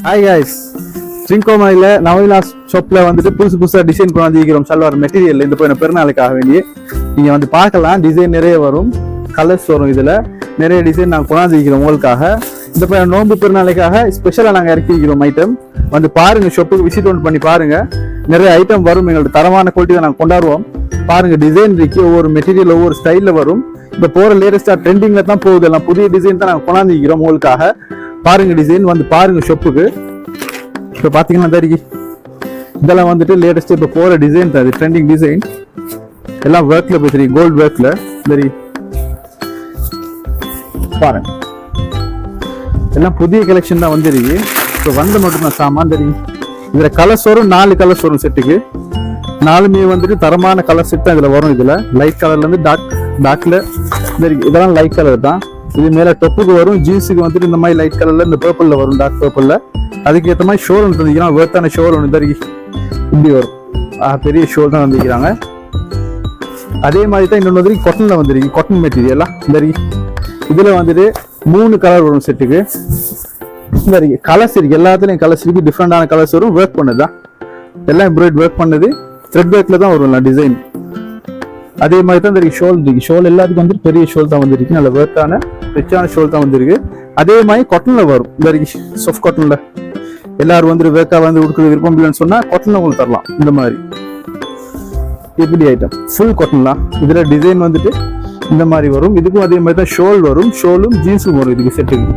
Hi guys, ட்ரிங்கோமாயில் நவீனாஸ் ஷாப்பில் வந்துட்டு புதுசாக டிசைன் கொண்டாந்துக்கிறோம். சல்வார் மெட்டீரியல் இந்த போய் பெருநாளுக்காக வேண்டி நீங்கள் வந்து பார்க்கலாம். டிசைன் நிறைய வரும், கலர்ஸ் வரும். இதில் நிறைய டிசைன் நாங்கள் கொண்டாந்துக்கிறோம் உங்களுக்காக. இந்த போய் நோன்பு பெருநாளுக்காக ஸ்பெஷலாக நாங்கள் இறக்கிக்கிறோம் ஐட்டம். வந்து பாருங்கள், ஷாப்புக்கு விசிட் ஒன் பண்ணி பாருங்கள். நிறைய ஐட்டம் வரும், எங்களோட தரமான குவாலிட்டி நாங்கள் கொண்டாடுவோம். பாருங்கள், டிசைன் இருக்கு, ஒவ்வொரு மெட்டீரியல் ஒவ்வொரு ஸ்டைலில் வரும். இப்போ போகிற லேட்டஸ்டாக ட்ரெண்டிங்கில் தான் போகுது. எல்லாம் புதிய டிசைன் தான் நாங்கள் கொண்டாந்துக்கிறோம் உங்களுக்காக. பாருங்க, டிசைன் வந்து பாருங்க ஷாப்புக்கு. இப்போ பார்த்தீங்கன்னா தெரியுது, இதெல்லாம் வந்துட்டு லேட்டஸ்ட் இப்போ போகிற டிசைன் தான். இது ட்ரெண்டிங் டிசைன், எல்லாம் ஒர்க்ல போய் தெரியும், கோல்டு ஒர்க்ல சரி. பாருங்க, எல்லாம் புதிய கலெக்ஷன் தான் வந்துருக்கு. இப்போ வந்த மட்டும் தான் சாமான் தெரியும். இதில் கலர்ஸ் வரும், 4 கலர்ஸ் வரும் செட்டுக்கு. 4மே வந்துட்டு தரமான கலர் செட் தான் இதில் வரும். இதில் லைட் கலர்லேருந்து டார்க்ல இதெல்லாம் லைட் கலர் தான். இது மேலே டொப்புக்கு வரும், ஜீன்ஸுக்கு வந்துட்டு இந்த மாதிரி லைட் கலர்ல இந்த பர்பிள்ல வரும், டார்க் பர்பிள்ல. அதுக்கு ஏற்ற மாதிரி ஷோல் ஒன்று தந்திக்கிறாங்க, வேர்த்தான ஷோல் ஒன்று தருகி இப்படி வரும். பெரிய ஷோல் தான் தந்திக்கிறாங்க. அதே மாதிரி தான் இன்னொன்று வந்து காட்டன்ல வந்துருக்கு, காட்டன் மெட்டீரியலா தருகி. இதுல வந்துட்டு 3 கலர் வரும் செட்டுக்கு. தருகி கலர்ஸ் இருக்கு, எல்லாத்துலயும் கலர்ஸ் இருக்கு, டிஃப்ரெண்டான கலர்ஸ் வரும். ஒர்க் பண்ணதுதான், எல்லாம் எம்ப்ராய்டரி ஒர்க் பண்ணது, த்ரெட் ஒர்க்ல தான் வரும் டிசைன். அதே மாதிரி தான் இந்த ஷோல் இருக்கு. ஷோல் எல்லாத்துக்கும் வந்துட்டு பெரிய ஷோல் தான் வந்துருக்கு, நல்ல ஒர்க்கான ரிச்சான ஷோல் தான் வந்துருக்கு. அதே மாதிரி காட்டன்ல வரும், இந்த சாஃப்ட் காட்டன்ல. எல்லாரும் வந்துட்டு வேக்கா வந்து உடுக்கிறது விருப்பம் இல்லைன்னு சொன்னா காட்டன்ல உங்களுக்கு தரலாம். இந்த மாதிரி இப்படி ஐட்டம் ஃபுல் காட்டன்லாம். இதுல டிசைன் வந்துட்டு இந்த மாதிரி வரும். இதுக்கும் அதே மாதிரி தான் ஷோல் வரும், ஷோலும் ஜீன்ஸும் வரும் இதுக்கு செட்டுக்கு.